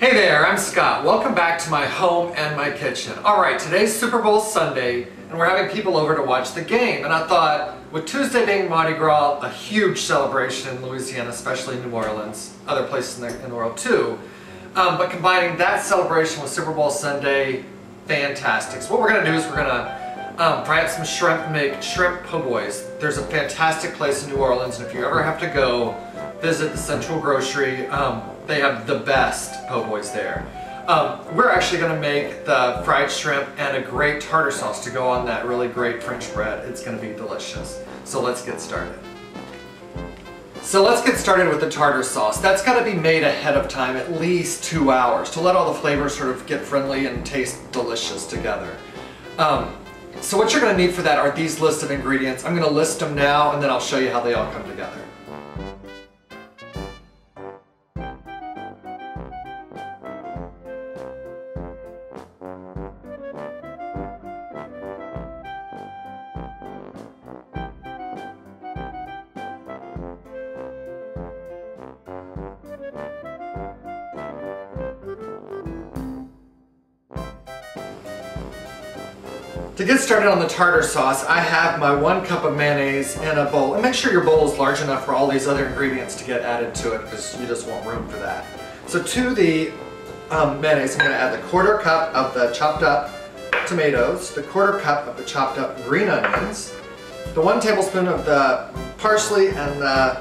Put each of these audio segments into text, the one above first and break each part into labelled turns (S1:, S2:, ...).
S1: Hey there, I'm Scott. Welcome back to my home and my kitchen. Alright, today's Super Bowl Sunday and we're having people over to watch the game. And I thought, with Tuesday being Mardi Gras, a huge celebration in Louisiana, especially in New Orleans, other places in the world too, but combining that celebration with Super Bowl Sunday, fantastic. So what we're going to do is we're going to fry up some shrimp and make shrimp po' boys. There's a fantastic place in New Orleans, and if you ever have to go visit the Central Grocery, they have the best po' boys there. We're actually going to make the fried shrimp and a great tartar sauce to go on that really great French bread. It's going to be delicious. So let's get started. So let's get started with the tartar sauce. That's got to be made ahead of time, at least 2 hours, to let all the flavors sort of get friendly and taste delicious together. So what you're going to need for that are these lists of ingredients. I'm going to list them now and then I'll show you how they all come together. To get started on the tartar sauce, I have my 1 cup of mayonnaise in a bowl. And make sure your bowl is large enough for all these other ingredients to get added to it, because you just want room for that. So to the mayonnaise, I'm going to add the 1/4 cup of the chopped up tomatoes, the 1/4 cup of the chopped up green onions, the 1 tablespoon of the parsley, and the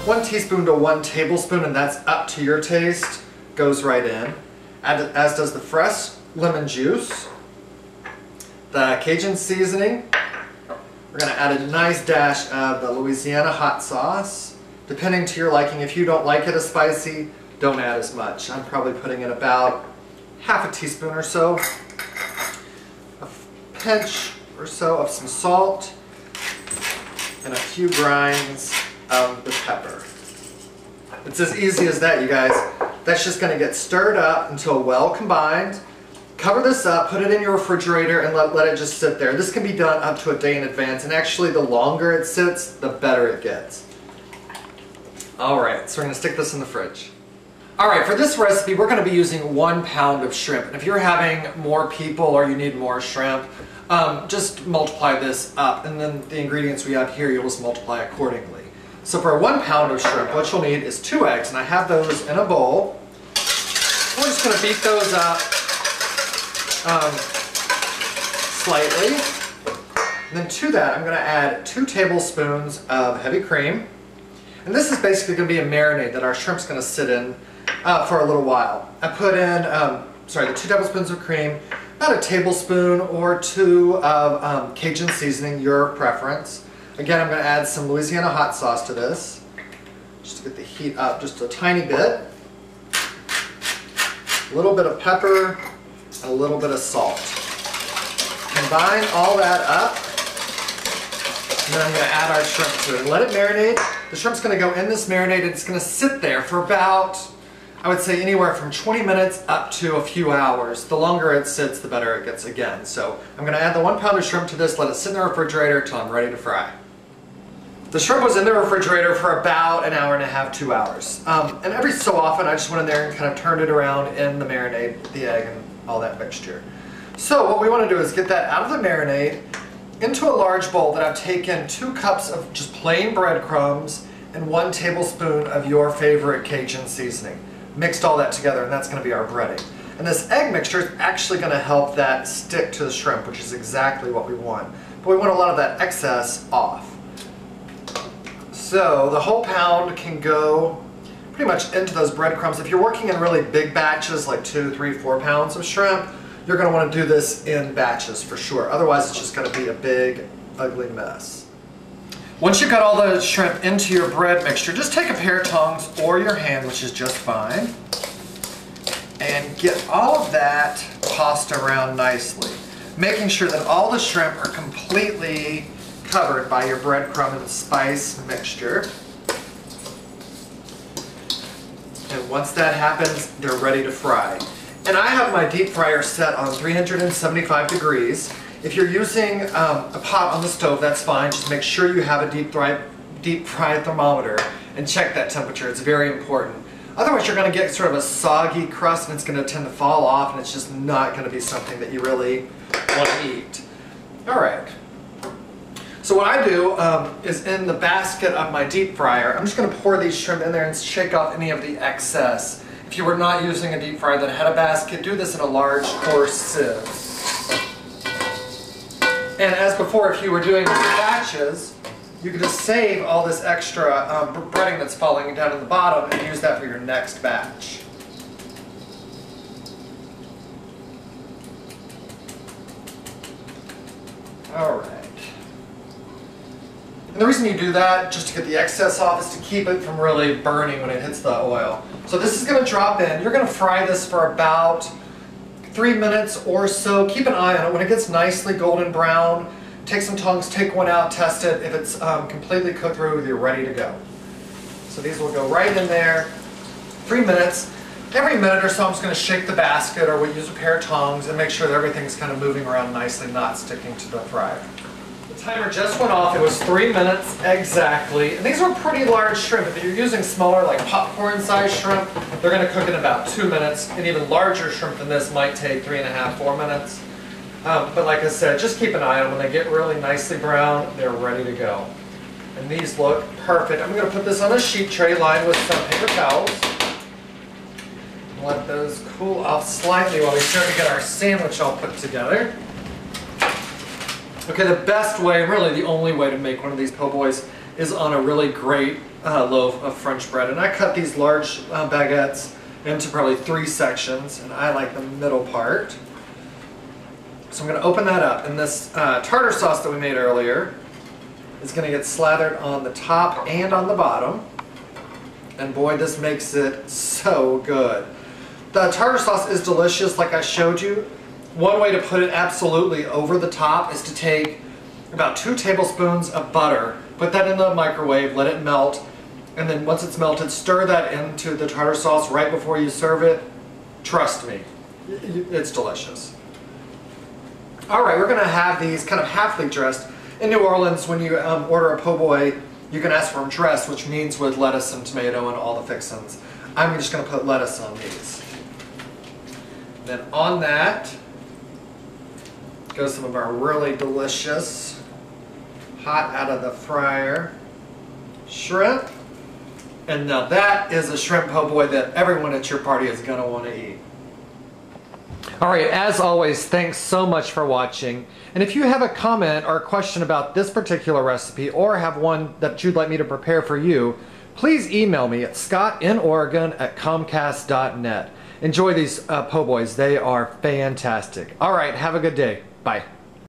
S1: 1 teaspoon to 1 tablespoon, and that's up to your taste, goes right in. As does the fresh lemon juice. The Cajun seasoning. We're going to add a nice dash of the Louisiana hot sauce. Depending to your liking, if you don't like it as spicy, don't add as much. I'm probably putting in about ½ teaspoon or so. A pinch or so of some salt. And a few grinds of the pepper. It's as easy as that, you guys. That's just going to get stirred up until well combined. Cover this up, put it in your refrigerator, and let it just sit there. This can be done up to a day in advance, and actually the longer it sits, the better it gets. Alright, so we're going to stick this in the fridge. Alright, for this recipe we're going to be using 1 pound of shrimp. And if you're having more people or you need more shrimp, just multiply this up, and then the ingredients we have here you'll just multiply accordingly. So for 1 pound of shrimp, what you'll need is 2 eggs, and I have those in a bowl. We're just going to beat those up slightly. And then to that I'm going to add 2 tablespoons of heavy cream. And this is basically going to be a marinade that our shrimp's going to sit in for a little while. I put in, the 2 tablespoons of cream, about a tablespoon or 2 of Cajun seasoning, your preference. Again, I'm going to add some Louisiana hot sauce to this, just to get the heat up just a tiny bit. A little bit of pepper, and a little bit of salt. Combine all that up, and then I'm going to add our shrimp to it and let it marinate. The shrimp's going to go in this marinade, and it's going to sit there for about, I would say, anywhere from 20 minutes up to a few hours. The longer it sits, the better it gets again. So I'm going to add the 1 pound of shrimp to this, let it sit in the refrigerator until I'm ready to fry. The shrimp was in the refrigerator for about an hour and a half, 2 hours. And every so often I just went in there and kind of turned it around in the marinade, the egg, and all that mixture. So what we want to do is get that out of the marinade into a large bowl that I've taken 2 cups of just plain breadcrumbs and 1 tablespoon of your favorite Cajun seasoning. Mixed all that together, and that's going to be our breading. And this egg mixture is actually going to help that stick to the shrimp, which is exactly what we want. But we want a lot of that excess off. So the whole pound can go pretty much into those breadcrumbs. If you're working in really big batches, like 2, 3, 4 pounds of shrimp, you're going to want to do this in batches for sure. Otherwise, it's just going to be a big, ugly mess. Once you've got all the shrimp into your bread mixture, just take a pair of tongs or your hand, which is just fine, and get all of that tossed around nicely, making sure that all the shrimp are completely covered by your breadcrumb and spice mixture. And once that happens, they're ready to fry. And I have my deep fryer set on 375 degrees. If you're using a pot on the stove, that's fine. Just make sure you have a deep fry thermometer and check that temperature. It's very important. Otherwise you're going to get sort of a soggy crust and it's going to tend to fall off and it's just not going to be something that you really want to eat. Alright. So what I do is in the basket of my deep fryer, I'm just going to pour these shrimp in there and shake off any of the excess. If you were not using a deep fryer that had a basket, do this in a large coarse sieve. And as before, if you were doing batches, you could just save all this extra breading that's falling down in the bottom and use that for your next batch. Alright. And the reason you do that, just to get the excess off, is to keep it from really burning when it hits the oil. So this is going to drop in. You're going to fry this for about 3 minutes or so. Keep an eye on it. When it gets nicely golden brown, take some tongs, take one out, test it. If it's completely cooked through, you're ready to go. So these will go right in there. 3 minutes. Every minute or so I'm just going to shake the basket, or we use a pair of tongs and make sure that everything's kind of moving around nicely, not sticking to the fryer. The timer just went off. It was 3 minutes exactly. And these are pretty large shrimp. If you're using smaller, like popcorn-sized shrimp, they're going to cook in about 2 minutes. And even larger shrimp than this might take 3.5, 4 minutes. But like I said, just keep an eye on them. When they get really nicely brown, they're ready to go. And these look perfect. I'm going to put this on a sheet tray lined with some paper towels. Let those cool off slightly while we start to get our sandwich all put together. Okay, the best way, really the only way to make one of these po' boys is on a really great loaf of French bread. And I cut these large baguettes into probably 3 sections, and I like the middle part. So I'm going to open that up, and this tartar sauce that we made earlier is going to get slathered on the top and on the bottom. And boy, this makes it so good. The tartar sauce is delicious, like I showed you. One way to put it absolutely over the top is to take about 2 tablespoons of butter, put that in the microwave, let it melt, and then once it's melted, stir that into the tartar sauce right before you serve it. Trust me, it's delicious. Alright, we're going to have these kind of halfly dressed. In New Orleans, when you order a po' boy, you can ask for them dressed, which means with lettuce and tomato and all the fixins. I'm just going to put lettuce on these. Then on that goes some of our really delicious, hot out of the fryer shrimp. And now that is a shrimp po' boy that everyone at your party is going to want to eat. Alright, as always, thanks so much for watching. And if you have a comment or a question about this particular recipe, or have one that you'd like me to prepare for you, please email me at scottinoregon@comcast.net. Enjoy these po' boys. They are fantastic. Alright, have a good day. Bye.